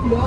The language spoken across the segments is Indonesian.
أعوذ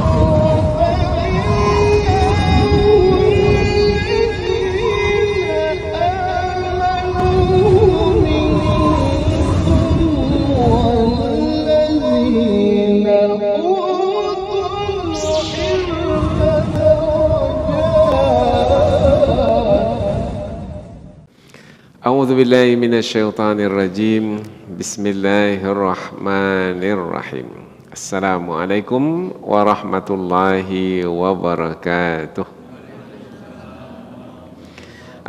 بالله من الشيطان الرجيم بسم الله الرحمن الرحيم السلام عليكم ورحمة الله وبركاته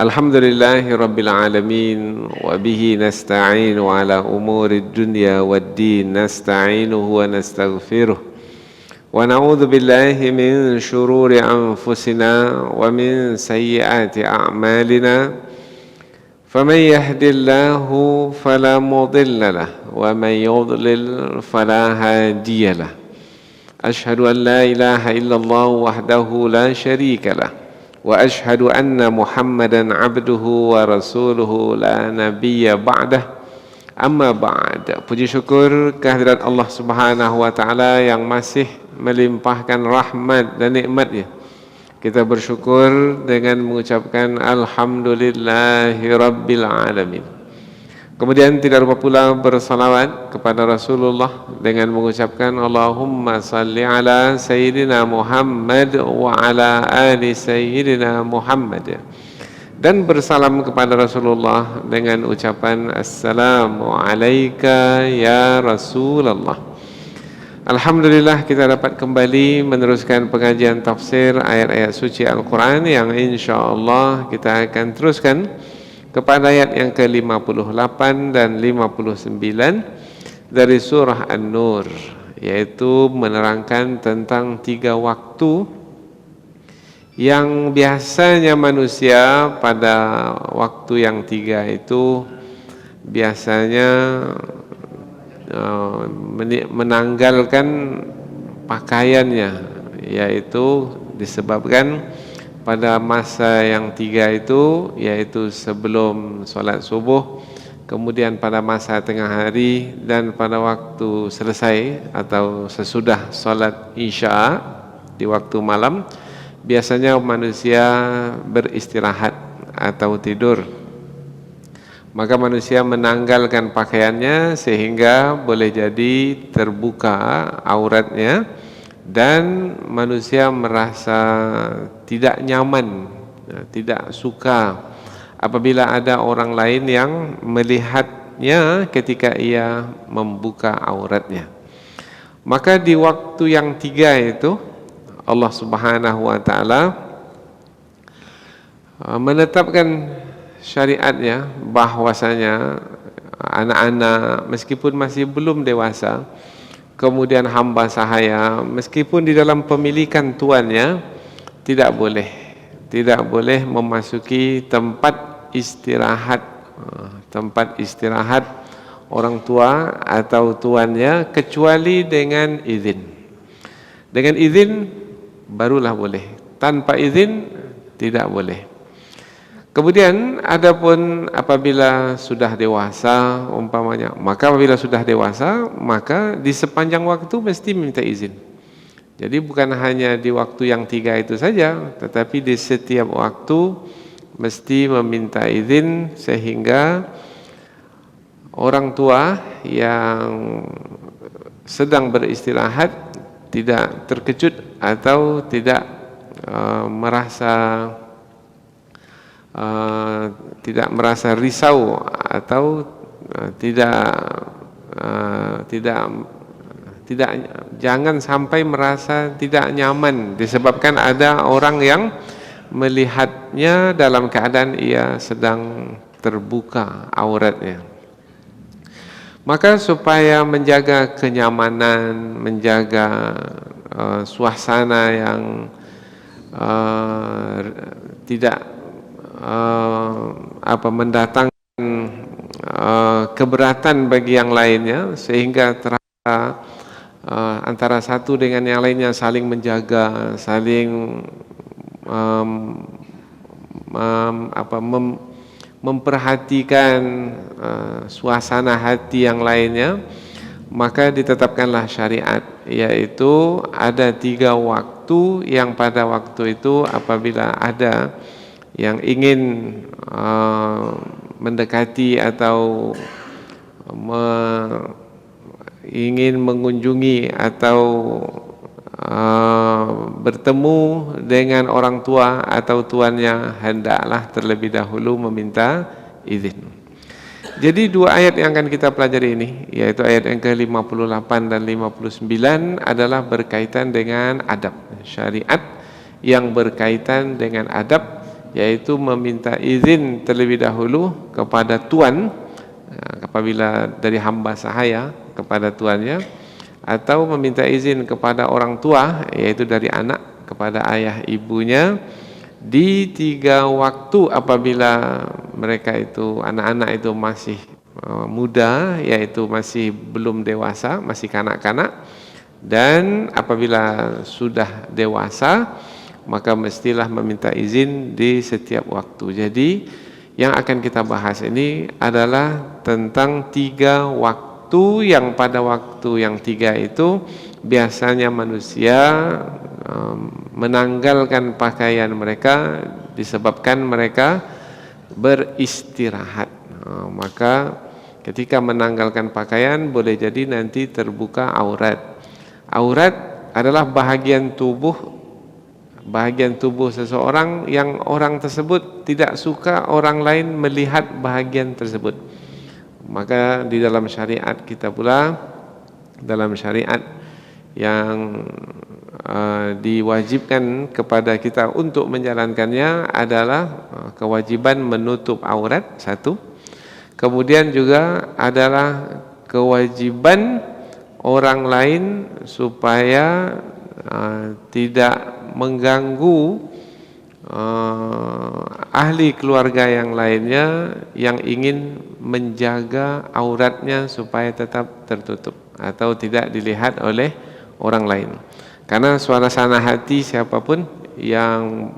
الحمد لله رب العالمين وبه نستعين على أمور الدنيا والدين نستعينه ونستغفره ونعوذ بالله من شرور أنفسنا ومن سيئات أعمالنا فمن يهد الله فلا مضل له ومن يضلل فلا هادي له أشهد أن لا إله إلا الله وحده لا شريك له وأشهد أن محمدا عبده ورسوله لا نبي بعده أما بعد. Puji syukur kehadirat Allah Subhanahu wa taala yang masih melimpahkan rahmat dan nikmat-Nya. Kita bersyukur dengan mengucapkan Alhamdulillahi Rabbil Alamin. Kemudian tidak lupa pula bersalawat kepada Rasulullah dengan mengucapkan Allahumma salli ala Sayyidina Muhammad wa ala ali Sayyidina Muhammad. Dan bersalam kepada Rasulullah dengan ucapan Assalamu alayka ya Rasulullah. Alhamdulillah kita dapat kembali meneruskan pengajian tafsir ayat-ayat suci Al-Quran yang insyaAllah kita akan teruskan kepada ayat yang ke-58 dan 59 dari surah An-Nur, yaitu menerangkan tentang 3 waktu yang biasanya manusia pada waktu yang 3 itu biasanya menanggalkan pakaiannya, yaitu disebabkan pada masa yang 3 itu, yaitu sebelum solat subuh, kemudian pada masa tengah hari, dan pada waktu selesai atau sesudah solat isya di waktu malam, biasanya manusia beristirahat atau tidur. Maka manusia menanggalkan pakaiannya sehingga boleh jadi terbuka auratnya, dan manusia merasa tidak nyaman, tidak suka apabila ada orang lain yang melihatnya ketika ia membuka auratnya. Maka di waktu yang 3 itu Allah Subhanahu wa taala menetapkan syariatnya bahwasanya anak-anak meskipun masih belum dewasa, kemudian hamba sahaya meskipun di dalam pemilikan tuannya, tidak boleh memasuki tempat istirahat orang tua atau tuannya kecuali dengan izin. Dengan izin barulah boleh, tanpa izin tidak boleh. Kemudian adapun apabila sudah dewasa umpamanya, maka apabila sudah dewasa maka di sepanjang waktu mesti minta izin. Jadi bukan hanya di waktu yang 3 itu saja, tetapi di setiap waktu mesti meminta izin sehingga orang tua yang sedang beristirahat tidak terkejut atau tidak merasa risau atau jangan sampai merasa tidak nyaman disebabkan ada orang yang melihatnya dalam keadaan ia sedang terbuka auratnya. Maka supaya menjaga kenyamanan, menjaga suasana yang tidak mendatangkan keberatan bagi yang lainnya, sehingga terasa antara satu dengan yang lainnya saling menjaga, saling memperhatikan suasana hati yang lainnya. maka ditetapkanlah syariat, yaitu ada 3 waktu yang pada waktu itu apabila ada yang ingin mendekati atau ingin mengunjungi atau bertemu dengan orang tua atau tuannya, hendaklah terlebih dahulu meminta izin. Jadi 2 ayat yang akan kita pelajari ini, yaitu ayat yang ke-58 dan 59 adalah berkaitan dengan adab syariat yang berkaitan dengan adab, yaitu meminta izin terlebih dahulu kepada tuan apabila dari hamba sahaya kepada tuannya, atau meminta izin kepada orang tua, yaitu dari anak kepada ayah ibunya, di 3 waktu apabila mereka itu, anak-anak itu masih muda, yaitu masih belum dewasa, masih kanak-kanak, dan apabila sudah dewasa maka mestilah meminta izin di setiap waktu. Jadi yang akan kita bahas ini adalah tentang 3 waktu yang pada waktu yang 3 itu biasanya manusia menanggalkan pakaian mereka disebabkan mereka beristirahat. Maka ketika menanggalkan pakaian boleh jadi nanti terbuka aurat. Aurat adalah bahagian tubuh seseorang yang orang tersebut tidak suka orang lain melihat bahagian tersebut. Maka di dalam syariat kita pula, dalam syariat yang diwajibkan kepada kita untuk menjalankannya adalah kewajiban menutup aurat, 1. Kemudian juga adalah kewajiban orang lain supaya tidak mengganggu ahli keluarga yang lainnya yang ingin menjaga auratnya supaya tetap tertutup atau tidak dilihat oleh orang lain. Karena suasana hati siapapun yang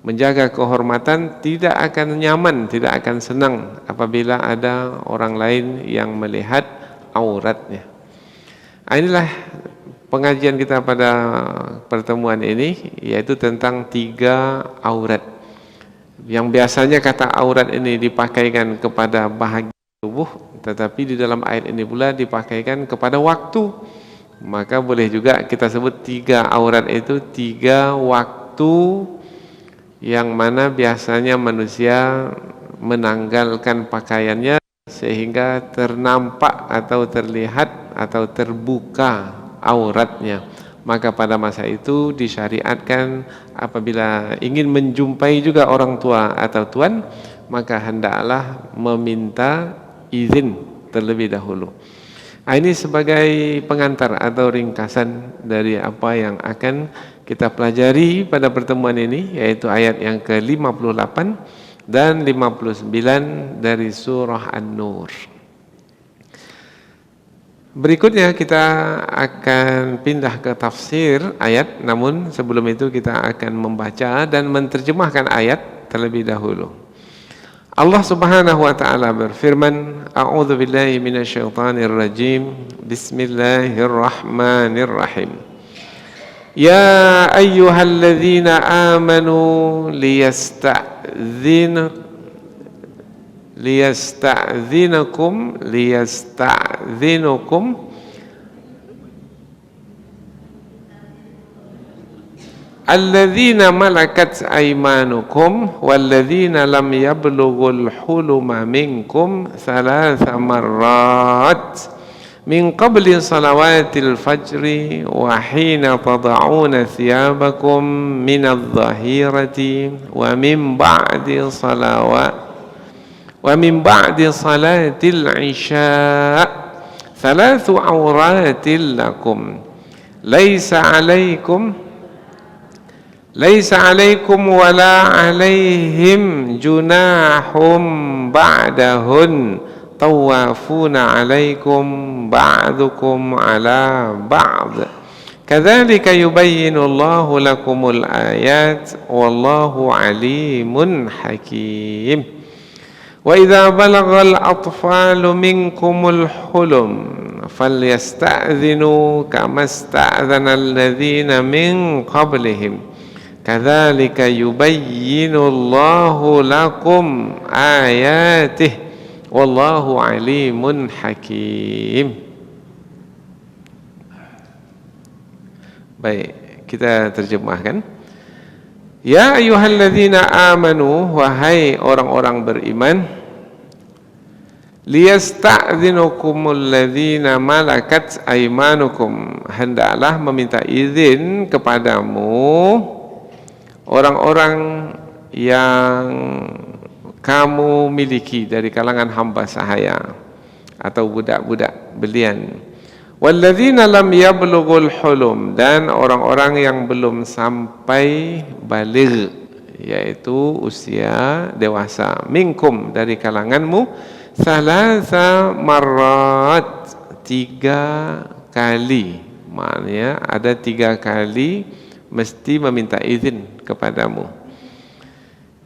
menjaga kehormatan tidak akan nyaman, tidak akan senang apabila ada orang lain yang melihat auratnya. Inilah pengajian kita pada pertemuan ini, yaitu tentang 3 aurat. Yang biasanya kata aurat ini dipakaikan kepada bahagian tubuh, tetapi di dalam ayat ini pula dipakaikan kepada waktu. Maka boleh juga kita sebut 3 aurat itu 3 waktu yang mana biasanya manusia menanggalkan pakaiannya sehingga ternampak atau terlihat atau terbuka auratnya. Maka pada masa itu disyariatkan apabila ingin menjumpai juga orang tua atau tuan, maka hendaklah meminta izin terlebih dahulu. Ini sebagai pengantar atau ringkasan dari apa yang akan kita pelajari pada pertemuan ini, yaitu ayat yang ke-58 dan 59 dari surah An-Nur. Berikutnya kita akan pindah ke tafsir ayat, namun sebelum itu kita akan membaca dan menerjemahkan ayat terlebih dahulu. Allah Subhanahu wa taala berfirman, A'udzu billahi minasyaitonir rajim. Bismillahirrahmanirrahim. Ya ayyuhalladzina amanu liyasta'dzinukum alladzina malakat aymanukum walladzina lam yablughul huluma minkum thalatha marrat min qabli salawatil fajri wa hina tad'una thiyabakum minadh dhahirati wa min ba'di salatil isya thalathu awratil lakum laysa alaikum wala alaihim junahum ba'dahun tawafuna alaikum ba'dukum ala ba'd kadzalika yubayyinu Allahu lakumul ayat wallahu alimun hakim. Wa idza balagal atfalu minkumul hulum falyasta'dhinu kama sta'dhana alladhina min qablihim kadzalika yubayyinu Allahu lakum ayatihi wallahu alimun hakim. Baik, kita terjemahkan. Ya ayyuhalladzina amanu, wahai orang-orang beriman, liyasta'dzinukumul ladzina malakat aymanukum, hendaklah meminta izin kepadamu orang-orang yang kamu miliki dari kalangan hamba sahaya atau budak-budak belian. Walladzina lam yablughul hulum, dan orang-orang yang belum sampai baligh, yaitu usia dewasa, minkum, dari kalanganmu, salasa marrat, 3 kali, maknanya ada 3 kali mesti meminta izin kepadamu.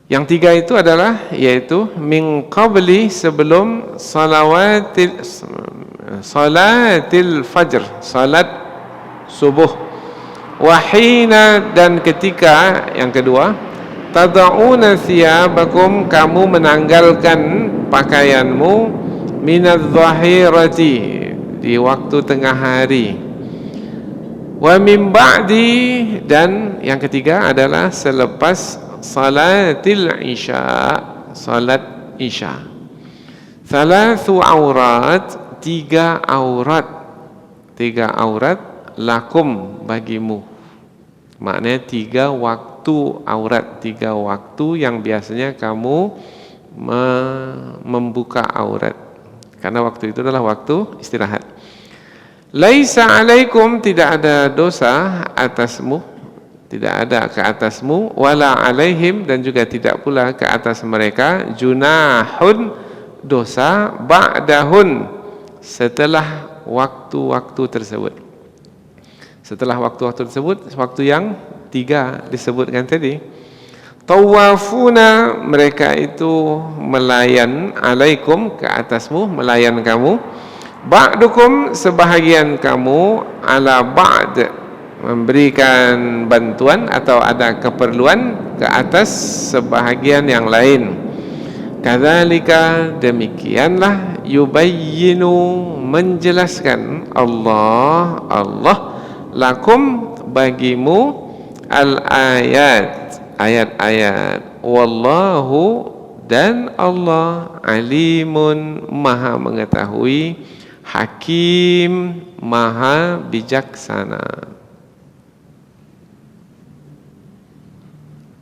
Yang 3 itu adalah yaitu min qabli, sebelum salatil fajr, salat subuh, wahina, dan ketika yang kedua, tada'una thiyabakum, kamu menanggalkan pakaianmu, minadh dhahirati, di waktu tengah hari, wa min ba'di, dan yang ketiga adalah selepas salatil isya, salat isya. Thalathu aurat, 3 aurat, 3 aurat, lakum, bagimu, maknanya 3 waktu aurat, 3 waktu yang biasanya kamu membuka aurat, karena waktu itu adalah waktu istirahat. Laisa alaikum, tidak ada dosa atasmu, tidak ada ke atasmu, wala alaihim, dan juga tidak pula ke atas mereka, junahun, dosa, ba'dahun, setelah waktu-waktu tersebut. Setelah waktu-waktu tersebut, waktu yang 3 disebutkan tadi. Tawafuna, mereka itu melayan, alaikum, ke atasmu, melayan kamu, ba'dukum, sebahagian kamu, ala ba'd, memberikan bantuan atau ada keperluan ke atas sebahagian yang lain. Kadzalika, demikianlah, yubayyinu, menjelaskan Allah lakum, bagimu, al-ayat, ayat-ayat, wallahu, dan Allah, alimun, maha mengetahui, hakim, maha bijaksana.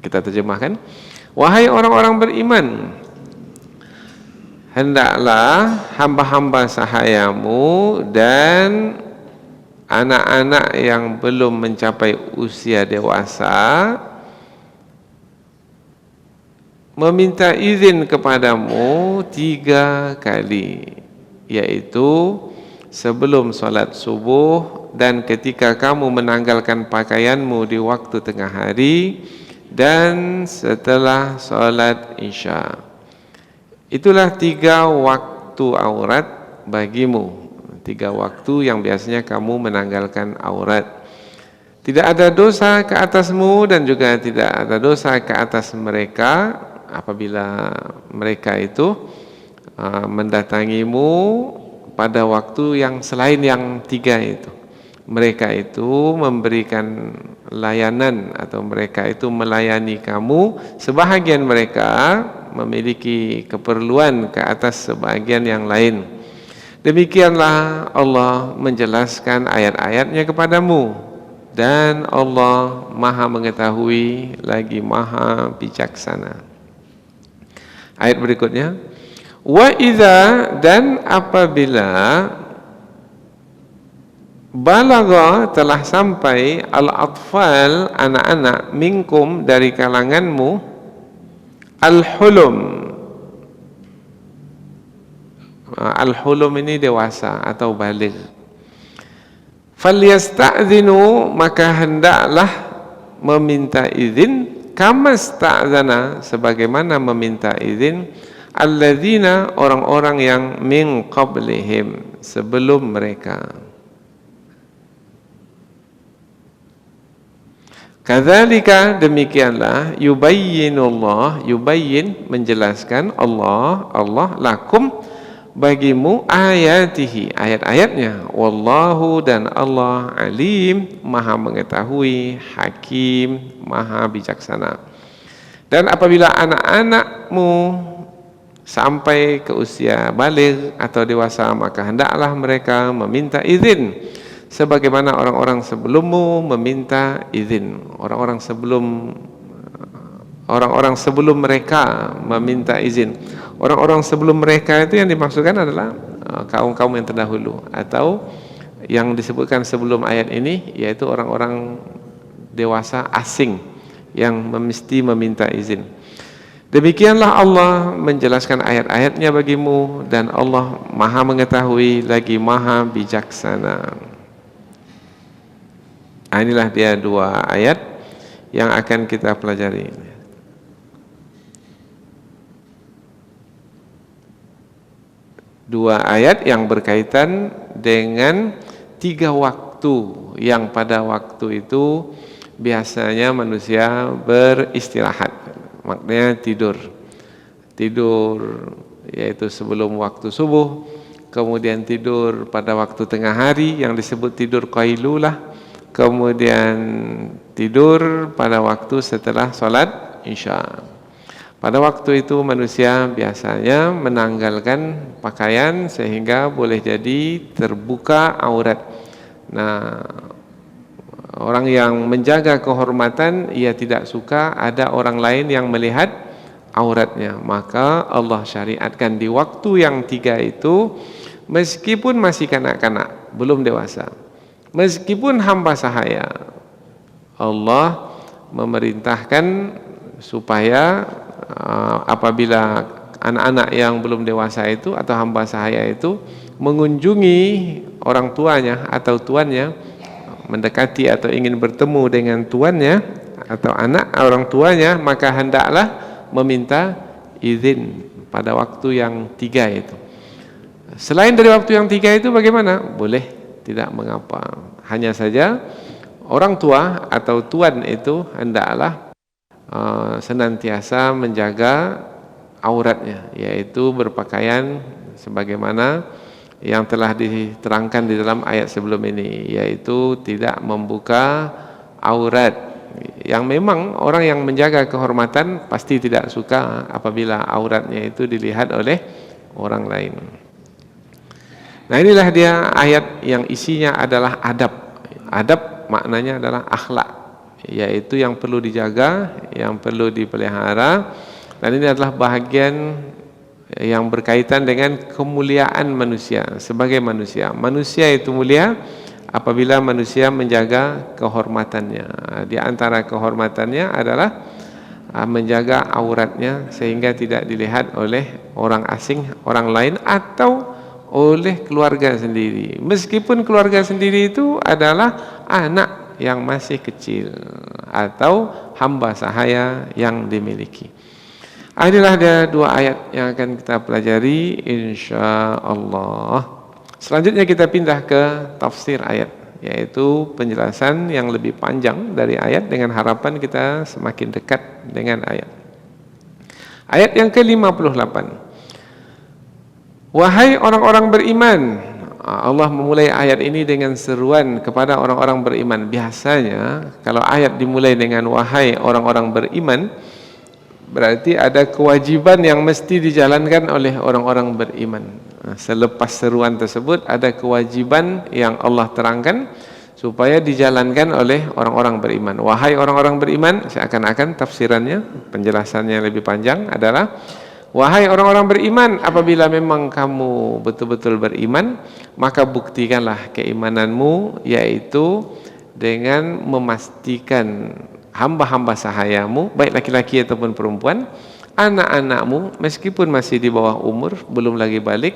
Kita terjemahkan. Wahai orang-orang beriman, hendaklah hamba-hamba sahayamu dan anak-anak yang belum mencapai usia dewasa meminta izin kepadamu 3 kali, yaitu sebelum salat subuh, dan ketika kamu menanggalkan pakaianmu di waktu tengah hari, dan setelah salat isya. Itulah 3 waktu aurat bagimu, 3 waktu yang biasanya kamu menanggalkan aurat. Tidak ada dosa ke atasmu dan juga tidak ada dosa ke atas mereka apabila mereka itu mendatangimu pada waktu yang selain yang 3 itu. Mereka itu memberikan layanan atau mereka itu melayani kamu, sebahagian mereka memiliki keperluan ke atas sebahagian yang lain. Demikianlah Allah menjelaskan ayat-ayatnya kepadamu, dan Allah maha mengetahui lagi maha bijaksana. Ayat berikutnya, wa idza, dan apabila balagha, telah sampai, al-atfal, anak-anak, minkum, dari kalanganmu, al-hulum, al-hulum ini dewasa atau baligh, falyasta'dzinu, maka hendaklah meminta izin, kama sta'dzana, sebagaimana meminta izin, alladzina, orang-orang yang min qablihim, sebelum mereka. Kadzalika, demikianlah, yubayyinullah, yubayyin, menjelaskan Allah lakum, bagimu, ayatihi, ayat-ayatnya, wallahu, dan Allah, alim, maha mengetahui, hakim, maha bijaksana. Dan apabila anak-anakmu sampai ke usia baligh atau dewasa, maka hendaklah mereka meminta izin sebagaimana orang-orang sebelummu meminta izin. Orang-orang sebelum mereka meminta izin. Orang-orang sebelum mereka itu yang dimaksudkan adalah kaum-kaum yang terdahulu, atau yang disebutkan sebelum ayat ini yaitu orang-orang dewasa asing yang mesti meminta izin. Demikianlah Allah menjelaskan ayat-ayatnya bagimu, dan Allah maha mengetahui lagi maha bijaksana. Inilah dia dua ayat yang akan kita pelajari. Dua ayat yang berkaitan dengan 3 waktu yang pada waktu itu biasanya manusia beristirahat, maknanya tidur yaitu sebelum waktu subuh, kemudian tidur pada waktu tengah hari yang disebut tidur qailulah, kemudian tidur pada waktu setelah sholat isya. Pada waktu itu manusia biasanya menanggalkan pakaian sehingga boleh jadi terbuka aurat. Nah, orang yang menjaga kehormatan, ia tidak suka ada orang lain yang melihat auratnya. Maka Allah syariatkan di waktu yang 3 itu, meskipun masih kanak-kanak, belum dewasa, meskipun hamba sahaya, Allah memerintahkan supaya apabila anak-anak yang belum dewasa itu atau hamba sahaya itu mengunjungi orang tuanya atau tuannya, mendekati atau ingin bertemu dengan tuannya atau anak orang tuanya, maka hendaklah meminta izin pada waktu yang 3 itu. Selain dari waktu yang 3 itu bagaimana? Boleh, tidak mengapa. Hanya saja orang tua atau tuan itu hendaklah senantiasa menjaga auratnya, yaitu berpakaian sebagaimana yang telah diterangkan di dalam ayat sebelum ini, yaitu tidak membuka aurat. Yang memang orang yang menjaga kehormatan pasti tidak suka apabila auratnya itu dilihat oleh orang lain. Nah, inilah dia ayat yang isinya adalah adab. Adab maknanya adalah akhlak, yaitu yang perlu dijaga, yang perlu dipelihara. Dan ini adalah bahagian yang berkaitan dengan kemuliaan manusia sebagai manusia. Manusia itu mulia apabila manusia menjaga kehormatannya. Di antara kehormatannya adalah menjaga auratnya sehingga tidak dilihat oleh orang asing, orang lain, atau oleh keluarga sendiri. Meskipun keluarga sendiri itu adalah anak yang masih kecil atau hamba sahaya yang dimiliki. Inilah dia 2 ayat yang akan kita pelajari insyaallah. Selanjutnya kita pindah ke tafsir ayat, yaitu penjelasan yang lebih panjang dari ayat dengan harapan kita semakin dekat dengan ayat. Ayat yang ke-58. Wahai orang-orang beriman. Allah memulai ayat ini dengan seruan kepada orang-orang beriman. Biasanya kalau ayat dimulai dengan wahai orang-orang beriman, berarti ada kewajiban yang mesti dijalankan oleh orang-orang beriman. Selepas seruan tersebut ada kewajiban yang Allah terangkan supaya dijalankan oleh orang-orang beriman. Wahai orang-orang beriman, seakan-akan tafsirannya, penjelasannya lebih panjang adalah wahai orang-orang beriman, apabila memang kamu betul-betul beriman, maka buktikanlah keimananmu, yaitu dengan memastikan hamba-hamba sahayamu, baik laki-laki ataupun perempuan, anak-anakmu meskipun masih di bawah umur, belum lagi balik,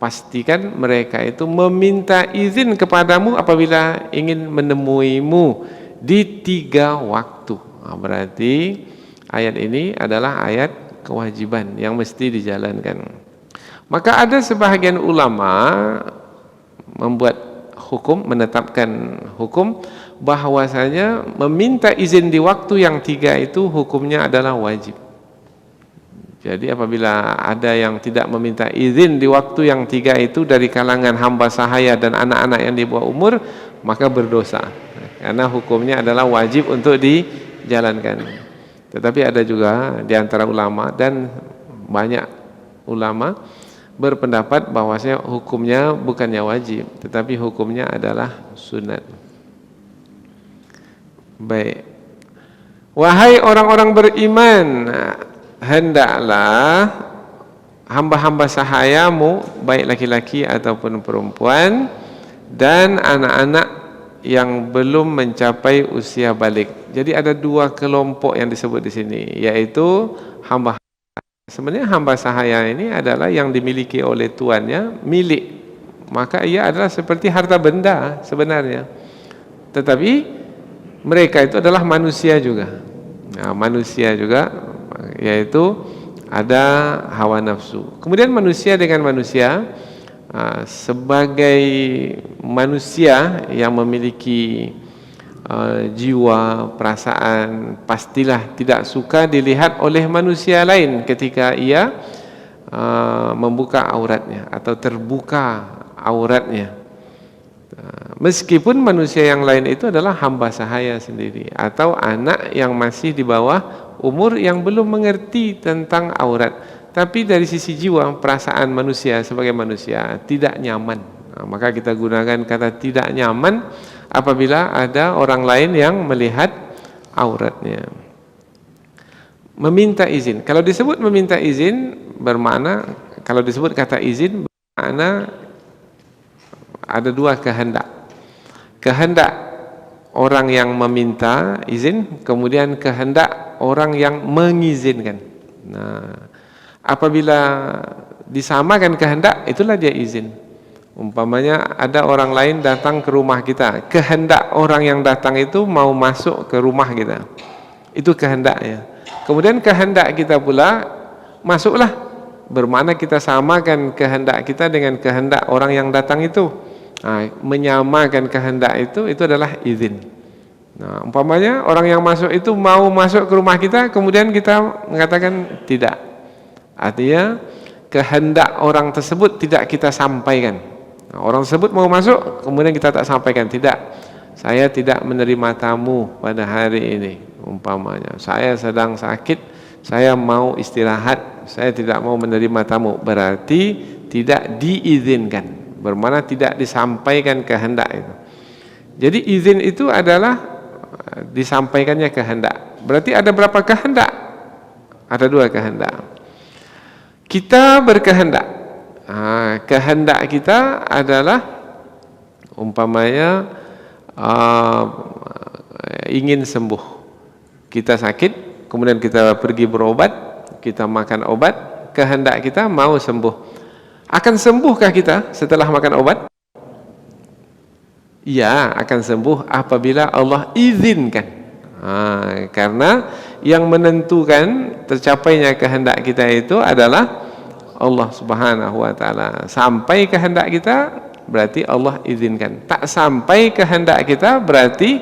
pastikan mereka itu meminta izin kepadamu apabila ingin menemuimu di 3 waktu. Berarti ayat ini adalah ayat kewajiban yang mesti dijalankan. Maka ada sebahagian ulama membuat hukum, menetapkan hukum bahwasanya meminta izin di waktu yang 3 itu hukumnya adalah wajib. Jadi apabila ada yang tidak meminta izin di waktu yang 3 itu dari kalangan hamba sahaya dan anak-anak yang di bawah umur, maka berdosa. Karena hukumnya adalah wajib untuk dijalankan. Tetapi ada juga di antara ulama dan banyak ulama berpendapat bahwasanya hukumnya bukannya wajib, tetapi hukumnya adalah sunat. Baik. Wahai orang-orang beriman, hendaklah hamba-hamba sahayamu, baik laki-laki ataupun perempuan, dan anak-anak yang belum mencapai usia balik. Jadi ada 2 kelompok yang disebut di sini, yaitu hamba. Sebenarnya hamba sahaya ini adalah yang dimiliki oleh tuannya, milik. Maka ia adalah seperti harta benda sebenarnya. Tetapi mereka itu adalah manusia juga. Nah, manusia juga, yaitu ada hawa nafsu. Kemudian manusia dengan manusia, sebagai manusia yang memiliki jiwa, perasaan, pastilah tidak suka dilihat oleh manusia lain ketika ia membuka auratnya atau terbuka auratnya. Meskipun manusia yang lain itu adalah hamba sahaya sendiri atau anak yang masih di bawah umur yang belum mengerti tentang aurat. Tapi dari sisi jiwa, perasaan manusia sebagai manusia tidak nyaman. Nah, maka kita gunakan kata tidak nyaman apabila ada orang lain yang melihat auratnya. Meminta izin. Kalau disebut meminta izin bermakna, kalau disebut kata izin bermakna ada 2 kehendak. Kehendak orang yang meminta izin, kemudian kehendak orang yang mengizinkan. Nah, apabila disamakan kehendak, itulah dia izin. Umpamanya ada orang lain datang ke rumah kita, kehendak orang yang datang itu mau masuk ke rumah kita, itu kehendaknya. Kemudian kehendak kita pula masuklah, bermakna kita samakan kehendak kita dengan kehendak orang yang datang itu. Nah, menyamakan kehendak itu adalah izin. Nah, umpamanya orang yang masuk itu mau masuk ke rumah kita, kemudian kita mengatakan tidak. Artinya kehendak orang tersebut tidak kita sampaikan. Nah, orang tersebut mau masuk, kemudian kita tak sampaikan, tidak. Saya tidak menerima tamu pada hari ini. Umpamanya, saya sedang sakit, saya mau istirahat, saya tidak mau menerima tamu. Berarti tidak diizinkan. Bermakna tidak disampaikan kehendak itu. Jadi izin itu adalah disampaikannya kehendak. Berarti ada berapa kehendak? Ada 2 kehendak. Kita berkehendak. Kehendak kita adalah umpamanya ingin sembuh. Kita sakit, kemudian kita pergi berobat, kita makan obat, kehendak kita mau sembuh. Akan sembuhkah kita setelah makan obat? Ya, akan sembuh apabila Allah izinkan. Karena yang menentukan tercapainya kehendak kita itu adalah Allah Subhanahu wa taala. Sampai kehendak kita berarti Allah izinkan. Tak sampai kehendak kita berarti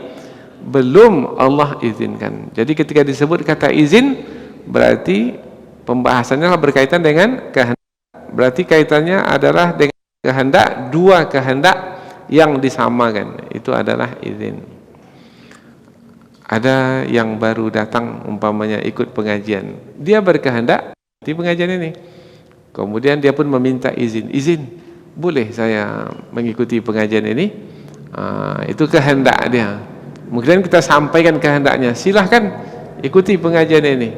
belum Allah izinkan. Jadi ketika disebut kata izin berarti pembahasannya berkaitan dengan kehendak. Berarti kaitannya adalah dengan kehendak, 2 kehendak yang disamakan. Itu adalah izin. Ada yang baru datang umpamanya ikut pengajian, dia berkehendak di pengajian ini, kemudian dia pun meminta izin, boleh saya mengikuti pengajian ini? Itu kehendak dia. Mungkin kita sampaikan kehendaknya, silahkan ikuti pengajian ini.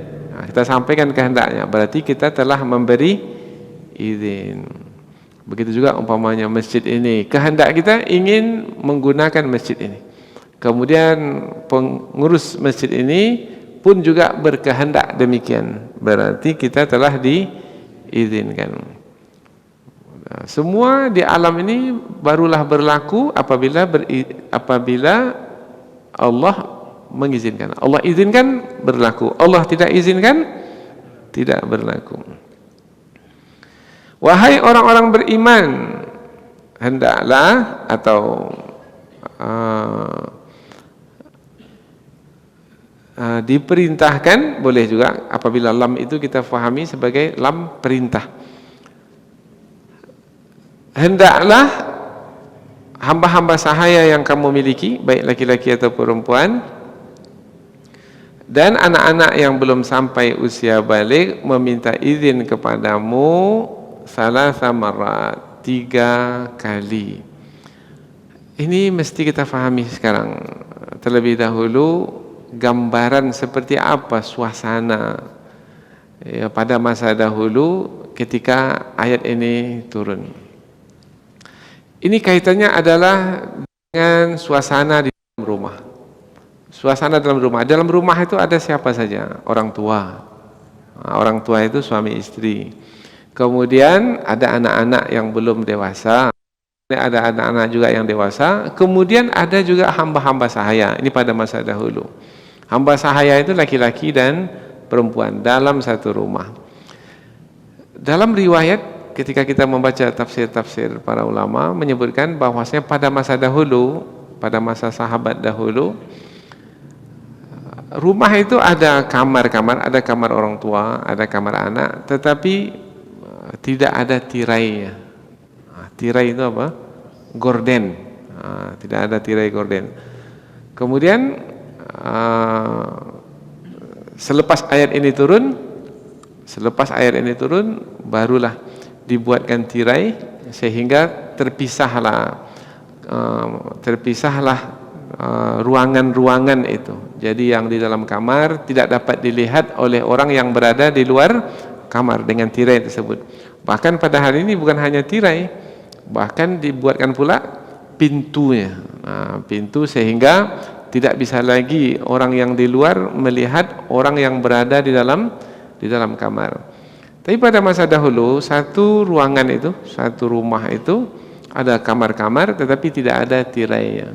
Kita sampaikan kehendaknya, berarti kita telah memberi izin. Begitu juga umpamanya masjid ini, kehendak kita ingin menggunakan masjid ini, kemudian pengurus masjid ini pun juga berkehendak demikian, berarti kita telah diizinkan. Semua di alam ini barulah berlaku apabila Allah mengizinkan. Allah izinkan berlaku, Allah tidak izinkan tidak berlaku. Wahai orang-orang beriman, hendaklah atau diperintahkan, boleh juga apabila lam itu kita fahami sebagai lam perintah. Hendaklah hamba-hamba sahaya yang kamu miliki, baik laki-laki atau perempuan, dan anak-anak yang belum sampai usia balik meminta izin kepadamu salasa marat, 3 kali. Ini mesti kita fahami sekarang. Terlebih dahulu, gambaran seperti apa suasana ya, pada masa dahulu ketika ayat ini turun. Ini kaitannya adalah dengan suasana di dalam rumah. Suasana dalam rumah. Dalam rumah itu ada siapa saja? Orang tua. Nah, orang tua itu suami istri. Kemudian ada anak-anak yang belum dewasa. Ada anak-anak juga yang dewasa. Kemudian ada juga hamba-hamba sahaya. Ini pada masa dahulu. Hamba sahaya itu laki-laki dan perempuan dalam satu rumah. Dalam riwayat ketika kita membaca tafsir-tafsir para ulama menyebutkan bahwasanya pada masa dahulu, pada masa sahabat dahulu, rumah itu ada kamar-kamar, ada kamar orang tua, ada kamar anak, tetapi tidak ada tirainya. Tirai itu apa? Gorden. Tidak ada tirai gorden. Kemudian selepas ayat ini turun, barulah dibuatkan tirai sehingga terpisahlah ruangan-ruangan itu. Jadi yang di dalam kamar tidak dapat dilihat oleh orang yang berada di luar kamar dengan tirai tersebut. Bahkan pada hari ini bukan hanya tirai, bahkan dibuatkan pula pintunya. Pintu sehingga tidak bisa lagi orang yang di luar melihat orang yang berada di dalam kamar. Tapi pada masa dahulu satu ruangan itu, satu rumah itu ada kamar-kamar tetapi tidak ada tirainya.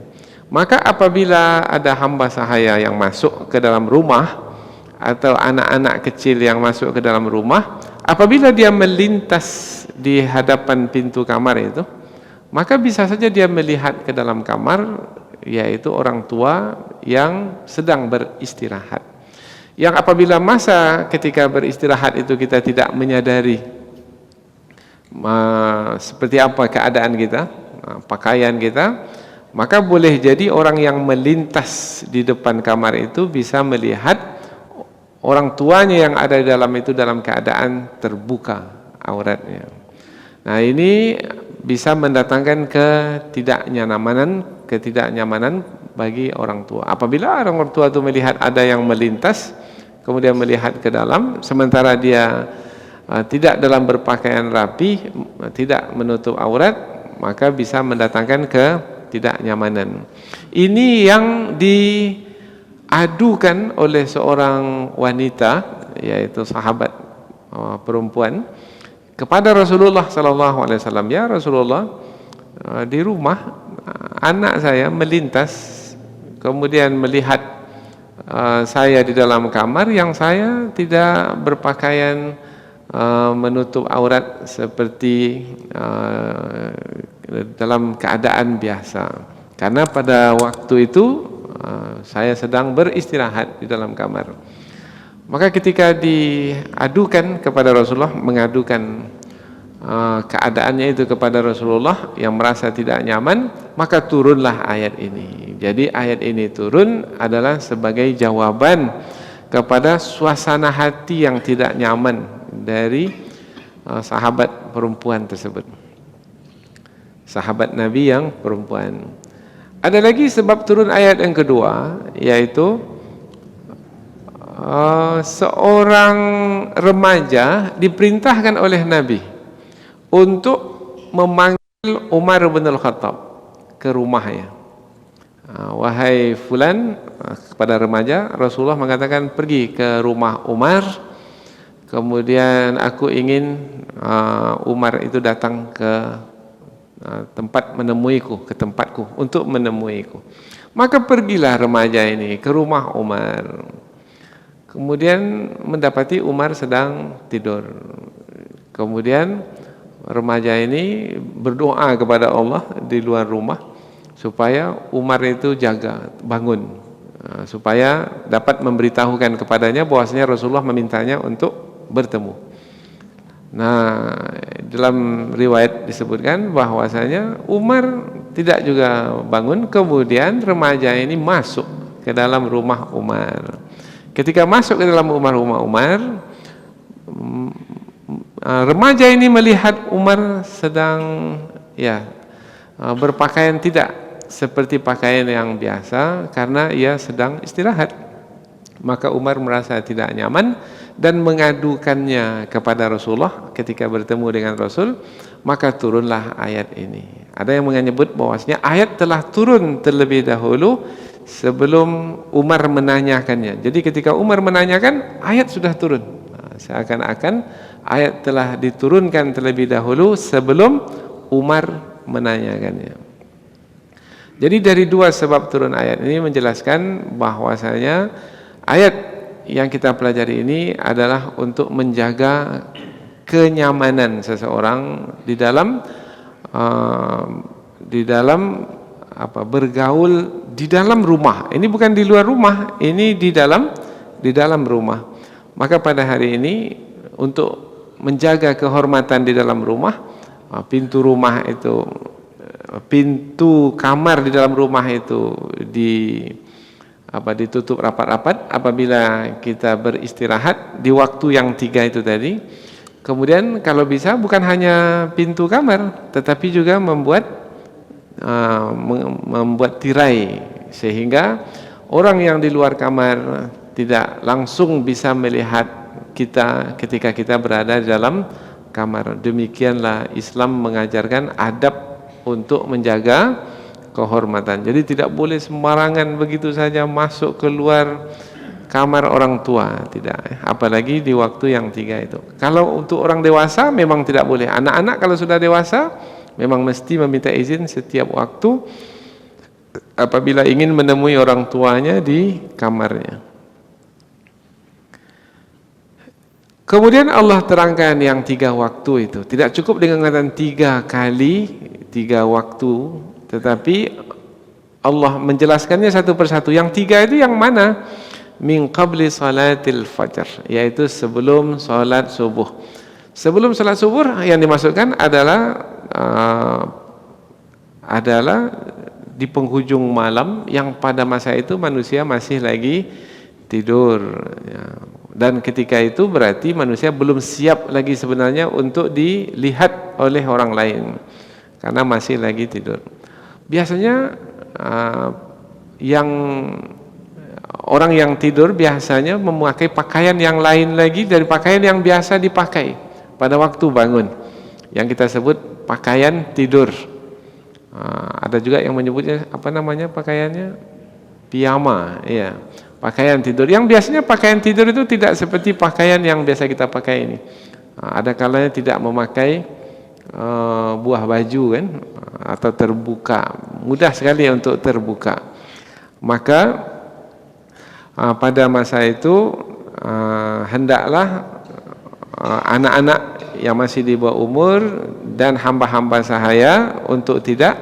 Maka apabila ada hamba sahaya yang masuk ke dalam rumah atau anak-anak kecil yang masuk ke dalam rumah, apabila dia melintas di hadapan pintu kamar itu, maka bisa saja dia melihat ke dalam kamar, yaitu orang tua yang sedang beristirahat. Yang apabila masa ketika beristirahat itu kita tidak menyadari seperti apa keadaan kita, pakaian kita, maka boleh jadi orang yang melintas di depan kamar itu bisa melihat orang tuanya yang ada di dalam itu dalam keadaan terbuka auratnya. Nah, ini bisa mendatangkan ketidaknyamanan bagi orang tua. Apabila orang tua itu melihat ada yang melintas, kemudian melihat ke dalam, sementara dia tidak dalam berpakaian rapi, tidak menutup aurat, maka bisa mendatangkan ketidaknyamanan. Ini yang diadukan oleh seorang wanita, yaitu sahabat perempuan, kepada Rasulullah SAW. Ya Rasulullah, di rumah anak saya melintas kemudian melihat saya di dalam kamar yang saya tidak berpakaian menutup aurat seperti dalam keadaan biasa, karena pada waktu itu saya sedang beristirahat di dalam kamar. Maka ketika diadukan kepada Rasulullah, mengadukan keadaannya itu kepada Rasulullah yang merasa tidak nyaman, maka turunlah ayat ini. Jadi ayat ini turun adalah sebagai jawaban kepada suasana hati yang tidak nyaman dari sahabat perempuan tersebut, sahabat Nabi yang perempuan. Ada lagi sebab turun ayat yang kedua, yaitu seorang remaja diperintahkan oleh Nabi untuk memanggil Umar bin Al-Khattab ke rumahnya. Wahai fulan, kepada remaja, Rasulullah mengatakan pergi ke rumah Umar, kemudian aku ingin Umar itu datang ke tempat menemuiku, ke tempatku untuk menemuiku. Maka pergilah remaja ini ke rumah Umar. Kemudian mendapati Umar sedang tidur. Kemudian remaja ini berdoa kepada Allah di luar rumah supaya Umar itu jaga, bangun, supaya dapat memberitahukan kepadanya bahwasanya Rasulullah memintanya untuk bertemu. Nah, dalam riwayat disebutkan bahwasanya Umar tidak juga bangun, kemudian remaja ini masuk ke dalam rumah Umar. Ketika masuk ke dalam rumah Umar, remaja ini melihat Umar sedang berpakaian tidak seperti pakaian yang biasa karena ia sedang istirahat. Maka Umar merasa tidak nyaman dan mengadukannya kepada Rasulullah. Ketika bertemu dengan Rasul, maka turunlah ayat ini. Ada yang menyebut bahwasanya ayat telah turun terlebih dahulu sebelum Umar menanyakannya. Jadi ketika Umar menanyakan, ayat sudah turun. Seakan-akan ayat telah diturunkan terlebih dahulu sebelum Umar menanyakannya. Jadi dari dua sebab turun ayat ini menjelaskan bahwasanya ayat yang kita pelajari ini adalah untuk menjaga kenyamanan seseorang di dalam bergaul di dalam rumah. Ini bukan di luar rumah, ini di dalam rumah. Maka pada hari ini untuk menjaga kehormatan di dalam rumah, pintu rumah itu, pintu kamar di dalam rumah itu ditutup rapat-rapat apabila kita beristirahat di waktu yang 3 itu tadi. Kemudian kalau bisa bukan hanya pintu kamar, tetapi juga membuat tirai sehingga orang yang di luar kamar tidak langsung bisa melihat kita ketika kita berada di dalam kamar. Demikianlah Islam mengajarkan adab untuk menjaga kehormatan. Jadi tidak boleh sembarangan begitu saja masuk keluar kamar orang tua, tidak. Apalagi di waktu yang 3 itu. Kalau untuk orang dewasa memang tidak boleh. Anak-anak kalau sudah dewasa memang mesti meminta izin setiap waktu apabila ingin menemui orang tuanya di kamarnya. Kemudian Allah terangkan yang 3 waktu itu. Tidak cukup dengan mengatakan 3 kali 3 waktu, tetapi Allah menjelaskannya satu persatu. Yang 3 itu yang mana? Min qabli salatil fajar, yaitu sebelum salat subuh. Sebelum salat subuh yang dimasukkan adalah di penghujung malam yang pada masa itu manusia masih lagi tidur. Dan ketika itu berarti manusia belum siap lagi sebenarnya untuk dilihat oleh orang lain karena masih lagi tidur. Biasanya orang yang tidur biasanya memakai pakaian yang lain lagi dari pakaian yang biasa dipakai pada waktu bangun, yang kita sebut pakaian tidur. Ada juga yang menyebutnya apa namanya pakaiannya, piyama, ya. Pakaian tidur. Yang biasanya pakaian tidur itu tidak seperti pakaian yang biasa kita pakai ini. Ada kalanya tidak memakai buah baju kan, atau terbuka. Mudah sekali untuk terbuka. Maka pada masa itu hendaklah anak-anak yang masih di bawah umur dan hamba-hamba sahaya untuk tidak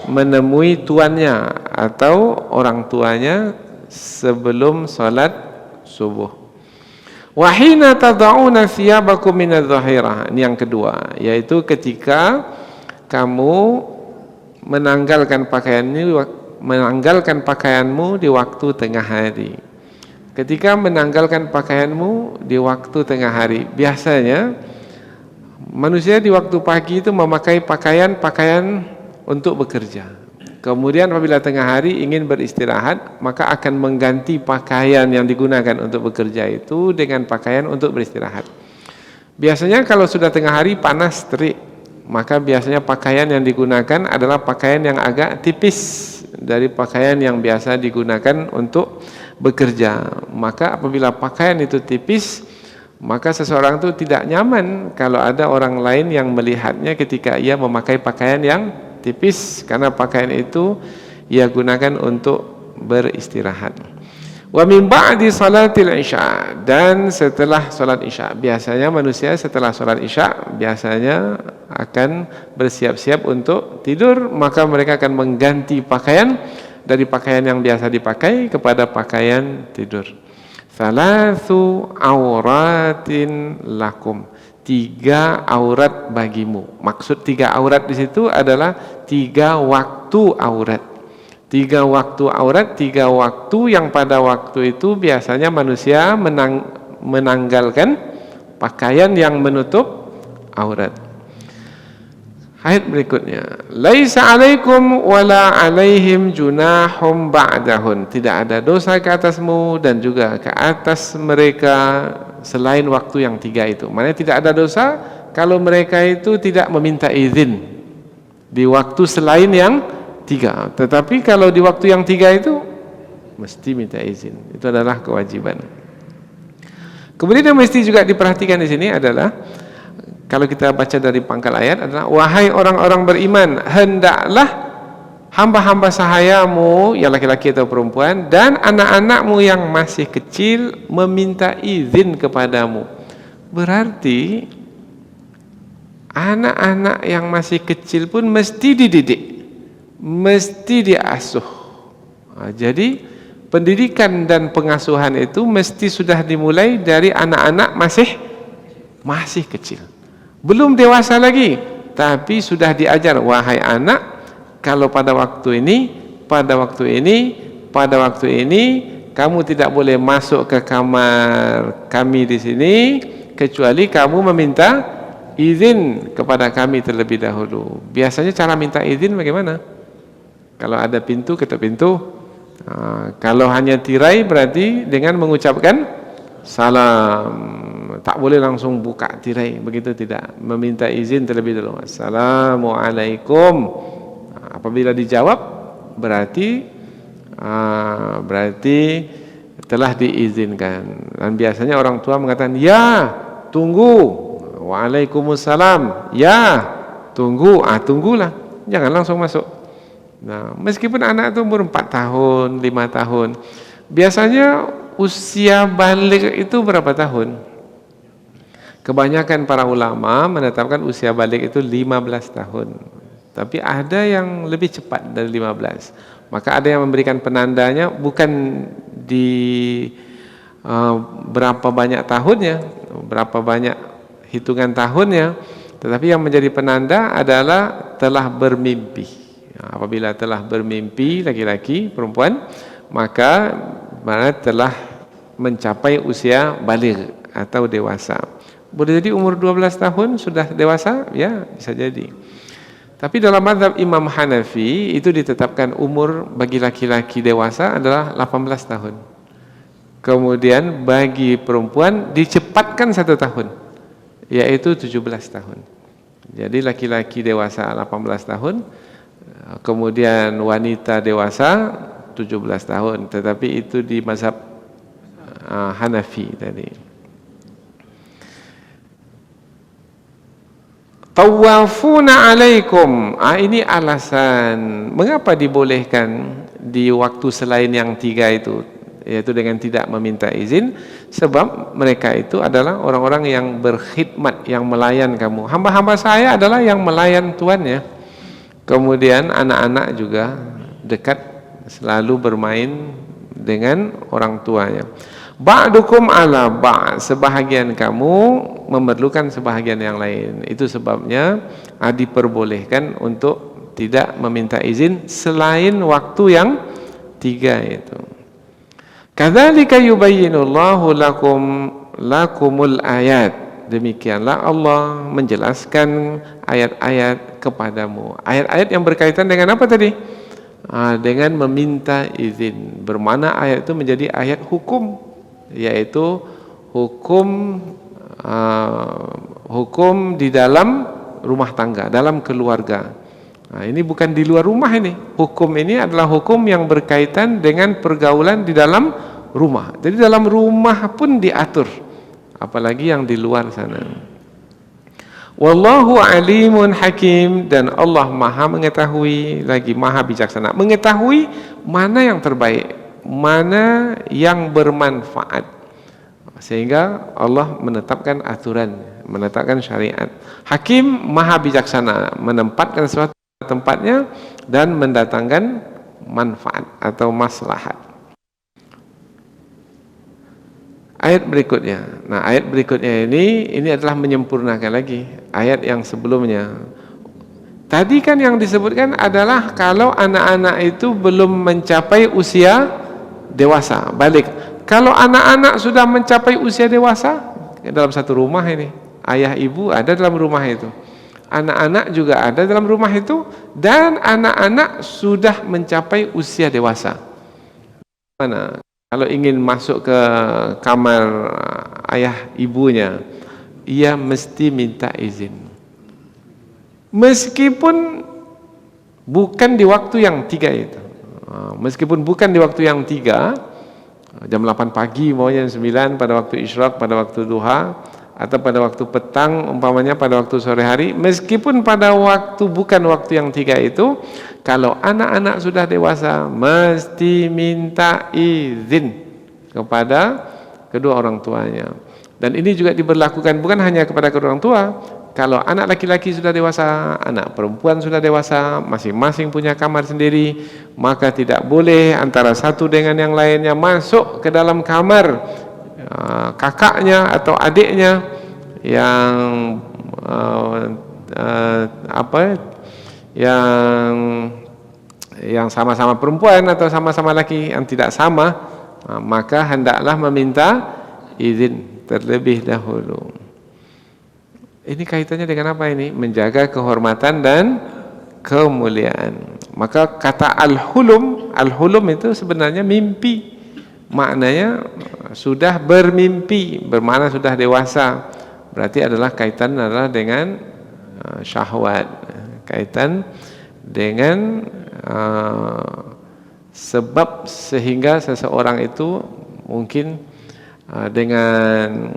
menemui tuannya atau orang tuanya sebelum salat subuh. Wa hina tad'una thiyabakum minadh-dhahirah. Ini yang kedua, yaitu ketika kamu menanggalkan pakaianmu di waktu tengah hari. Ketika menanggalkan pakaianmu di waktu tengah hari, biasanya manusia di waktu pagi itu memakai pakaian untuk bekerja. Kemudian apabila tengah hari ingin beristirahat, maka akan mengganti pakaian yang digunakan untuk bekerja itu dengan pakaian untuk beristirahat. Biasanya kalau sudah tengah hari panas terik, maka biasanya pakaian yang digunakan adalah pakaian yang agak tipis dari pakaian yang biasa digunakan untuk bekerja. Maka apabila pakaian itu tipis, maka seseorang itu tidak nyaman kalau ada orang lain yang melihatnya ketika ia memakai pakaian yang tipis, karena pakaian itu ia gunakan untuk beristirahat. Wa min ba'di salatil isya, dan setelah salat isya. Biasanya manusia setelah salat isya biasanya akan bersiap-siap untuk tidur, maka mereka akan mengganti pakaian dari pakaian yang biasa dipakai kepada pakaian tidur. Thalathu auratin lakum, 3 aurat bagimu. Maksud 3 aurat di situ adalah 3 waktu aurat. 3 waktu aurat, 3 waktu yang pada waktu itu biasanya manusia menanggalkan pakaian yang menutup aurat. Ayat berikutnya, laisa alaikum wala alaihim junahum ba'dahun, tidak ada dosa ke atasmu dan juga ke atas mereka selain waktu yang 3 itu. Maknanya tidak ada dosa kalau mereka itu tidak meminta izin di waktu selain yang 3. Tetapi kalau di waktu yang 3 itu mesti minta izin. Itu adalah kewajiban. Kemudian yang mesti juga diperhatikan di sini adalah, kalau kita baca dari pangkal ayat adalah, wahai orang-orang beriman, hendaklah hamba-hamba sahayamu, ya laki-laki atau perempuan, dan anak-anakmu yang masih kecil meminta izin kepadamu. Berarti anak-anak yang masih kecil pun mesti dididik, mesti diasuh. Jadi pendidikan dan pengasuhan itu mesti sudah dimulai dari anak-anak masih kecil. Belum dewasa lagi, tapi sudah diajar, wahai anak, kalau pada waktu ini, pada waktu ini, pada waktu ini, kamu tidak boleh masuk ke kamar kami di sini kecuali kamu meminta izin kepada kami terlebih dahulu. Biasanya cara minta izin bagaimana? Kalau ada pintu, ketuk pintu. Kalau hanya tirai berarti dengan mengucapkan salam. Tak boleh langsung buka tirai, begitu tidak. Meminta izin terlebih dahulu. Assalamualaikum. Apabila dijawab berarti telah diizinkan. Dan biasanya orang tua mengatakan, ya, tunggu. Waalaikumsalam. Ya, tunggu. Tunggulah. Jangan langsung masuk. Nah, meskipun anak itu umur 4 tahun, 5 tahun, biasanya usia balik itu berapa tahun? Kebanyakan para ulama menetapkan usia balik itu 15 tahun. Tapi ada yang lebih cepat dari 15. Maka ada yang memberikan penandanya bukan di berapa banyak tahunnya, berapa banyak hitungan tahunnya, tetapi yang menjadi penanda adalah telah bermimpi. Apabila telah bermimpi laki-laki, perempuan, maka telah mencapai usia baligh atau dewasa. Boleh jadi umur 12 tahun sudah dewasa, ya bisa jadi. Tapi dalam mazhab Imam Hanafi itu ditetapkan umur bagi laki-laki dewasa adalah 18 tahun. Kemudian bagi perempuan dicepatkan 1 tahun, yaitu 17 tahun. Jadi laki-laki dewasa 18 tahun, kemudian wanita dewasa 17 tahun. Tetapi itu di mazhab Hanafi tadi. Tawafuna alaikum. Ini alasan mengapa dibolehkan di waktu selain yang 3 itu, yaitu dengan tidak meminta izin. Sebab mereka itu adalah orang-orang yang berkhidmat, yang melayan kamu. Hamba-hamba saya adalah yang melayan tuannya. Kemudian anak-anak juga dekat, selalu bermain dengan orang tuanya. Ba'dukum ala ba', sebahagian kamu memerlukan sebahagian yang lain. Itu sebabnya diperbolehkan untuk tidak meminta izin selain waktu yang 3 itu. Kadzalika yubayyinullahu lakumul ayat. Demikianlah Allah menjelaskan ayat-ayat kepadamu. Ayat-ayat yang berkaitan dengan apa tadi? Dengan meminta izin. Bermakna ayat itu menjadi ayat hukum, yaitu hukum di dalam rumah tangga, dalam keluarga. Ini bukan di luar rumah ini. Hukum ini adalah hukum yang berkaitan dengan pergaulan di dalam rumah. Jadi dalam rumah pun diatur, apalagi yang di luar sana. Wallahu alimun hakim, dan Allah maha mengetahui lagi maha bijaksana. Mengetahui mana yang terbaik, mana yang bermanfaat, sehingga Allah menetapkan aturan menetapkan syariat. Hakim maha bijaksana, menempatkan sesuatu tempatnya dan mendatangkan manfaat atau maslahat. Ayat berikutnya. Nah, ayat berikutnya ini adalah menyempurnakan lagi ayat yang sebelumnya. Tadi kan yang disebutkan adalah kalau anak-anak itu belum mencapai usia dewasa. Balik. Kalau anak-anak sudah mencapai usia dewasa, dalam satu rumah ini, ayah ibu ada dalam rumah itu. Anak-anak juga ada dalam rumah itu, dan anak-anak sudah mencapai usia dewasa. Mana? Kalau ingin masuk ke kamar ayah ibunya, ia mesti minta izin. Meskipun bukan di waktu yang 3 itu. Meskipun bukan di waktu yang 3, jam 8 pagi maunya jam 9 pada waktu isyraq, pada waktu duha, atau pada waktu petang umpamanya pada waktu sore hari, meskipun pada waktu bukan waktu yang 3 itu, kalau anak-anak sudah dewasa mesti minta izin kepada kedua orang tuanya. Dan ini juga diberlakukan bukan hanya kepada kedua orang tua. Kalau anak laki-laki sudah dewasa, anak perempuan sudah dewasa, masing-masing punya kamar sendiri, maka tidak boleh antara satu dengan yang lainnya masuk ke dalam kamar kakaknya atau adiknya yang yang sama-sama perempuan atau sama-sama laki, yang tidak sama, maka hendaklah meminta izin terlebih dahulu. Ini kaitannya dengan apa ini? Menjaga kehormatan dan kemuliaan. Maka kata al-hulum itu sebenarnya mimpi. Maknanya sudah bermimpi, bermakna sudah dewasa. Berarti kaitan adalah dengan syahwat, kaitan dengan sebab sehingga seseorang itu mungkin dengan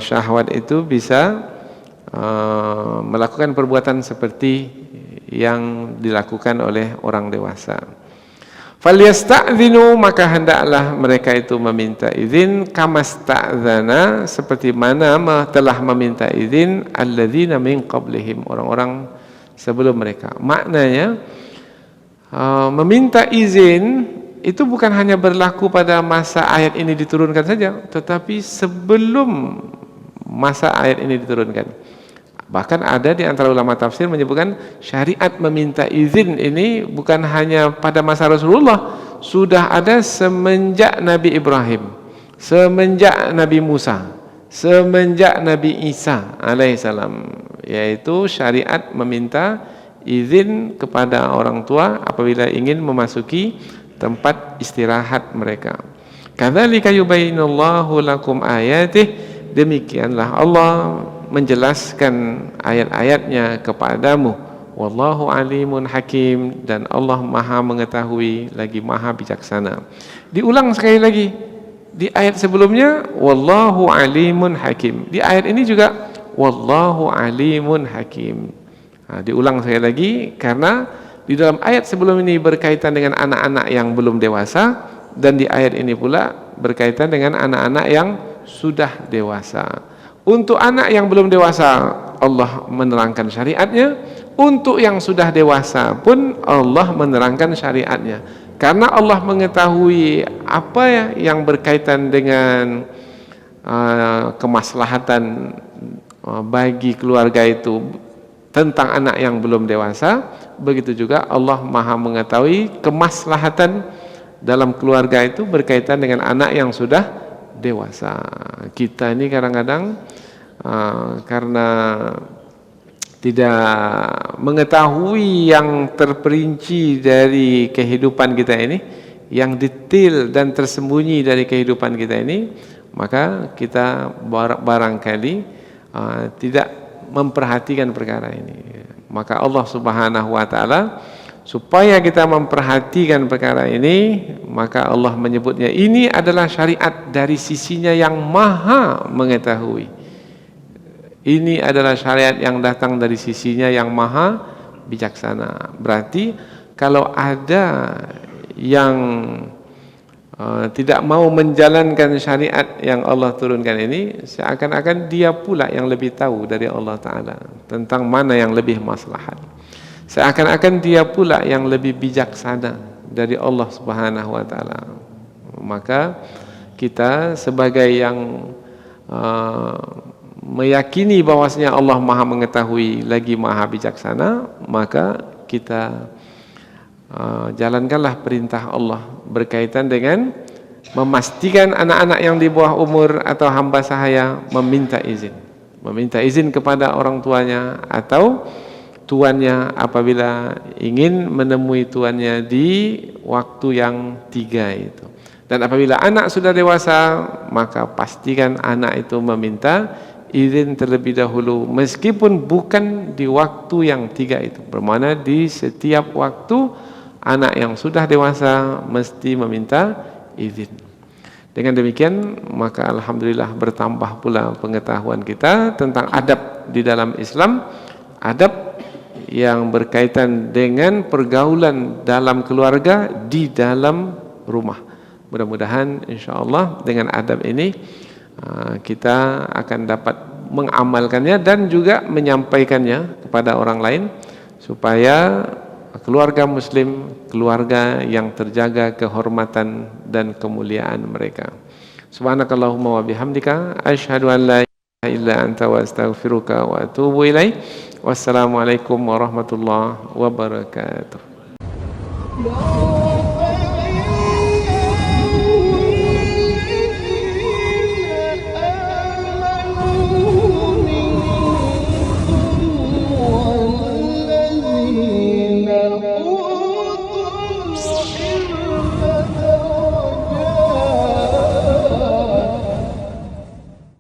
syahwat itu bisa melakukan perbuatan seperti yang dilakukan oleh orang dewasa. Falyasta'dhinu, maka hendaklah mereka itu meminta izin, kamasta'dzana, seperti mana telah meminta izin alladzina min qablihim, orang-orang sebelum mereka. Maknanya meminta izin itu bukan hanya berlaku pada masa ayat ini diturunkan saja, tetapi sebelum masa ayat ini diturunkan. Bahkan ada di antara ulama tafsir menyebutkan syariat meminta izin ini bukan hanya pada masa Rasulullah, sudah ada semenjak Nabi Ibrahim, semenjak Nabi Musa, semenjak Nabi Isa alaihissalam, yaitu syariat meminta izin kepada orang tua apabila ingin memasuki tempat istirahat mereka. Kadzalika yubayyinullahu lakum ayatih, demikianlah Allah menjelaskan ayat-ayatnya kepadamu. Wallahu alimun hakim, dan Allah maha mengetahui lagi maha bijaksana. Diulang sekali lagi di ayat sebelumnya, wallahu alimun hakim. Di ayat ini juga wallahu alimun hakim. Diulang sekali lagi karena di dalam ayat sebelum ini berkaitan dengan anak-anak yang belum dewasa, dan di ayat ini pula berkaitan dengan anak-anak yang sudah dewasa. Untuk anak yang belum dewasa Allah menerangkan syariatnya, untuk yang sudah dewasa pun Allah menerangkan syariatnya, karena Allah mengetahui apa yang berkaitan dengan kemaslahatan bagi keluarga itu tentang anak yang belum dewasa. Begitu juga Allah maha mengetahui kemaslahatan dalam keluarga itu berkaitan dengan anak yang sudah dewasa. Kita ini kadang-kadang karena tidak mengetahui yang terperinci dari kehidupan kita ini, yang detail dan tersembunyi dari kehidupan kita ini, maka kita barangkali tidak memperhatikan perkara ini. Maka Allah Subhanahu wa taala supaya kita memperhatikan perkara ini, maka Allah menyebutnya ini adalah syariat dari sisinya yang maha mengetahui. Ini adalah syariat yang datang dari sisinya yang maha bijaksana. Berarti kalau ada yang tidak mau menjalankan syariat yang Allah turunkan ini, seakan-akan dia pula yang lebih tahu dari Allah Ta'ala tentang mana yang lebih maslahat. Seakan-akan dia pula yang lebih bijaksana dari Allah Subhanahu Wa Ta'ala. Maka kita sebagai yang meyakini bahwasanya Allah Maha mengetahui lagi Maha bijaksana, maka kita jalankanlah perintah Allah berkaitan dengan memastikan anak-anak yang di bawah umur atau hamba sahaya meminta izin kepada orang tuanya atau tuannya apabila ingin menemui tuannya di waktu yang 3 itu. Dan apabila anak sudah dewasa, maka pastikan anak itu meminta izin terlebih dahulu, meskipun bukan di waktu yang 3 itu. Bermakna di setiap waktu anak yang sudah dewasa mesti meminta izin. Dengan demikian, maka alhamdulillah bertambah pula pengetahuan kita tentang adab di dalam Islam, adab yang berkaitan dengan pergaulan dalam keluarga di dalam rumah. Mudah-mudahan insya-Allah dengan adab ini kita akan dapat mengamalkannya dan juga menyampaikannya kepada orang lain supaya keluarga muslim, keluarga yang terjaga kehormatan dan kemuliaan mereka. Subhanakallahumma wa bihamdika asyhadu an la ilaha illa anta wa astaghfiruka wa atubu ilaik. Wassalamualaikum warahmatullahi wabarakatuh.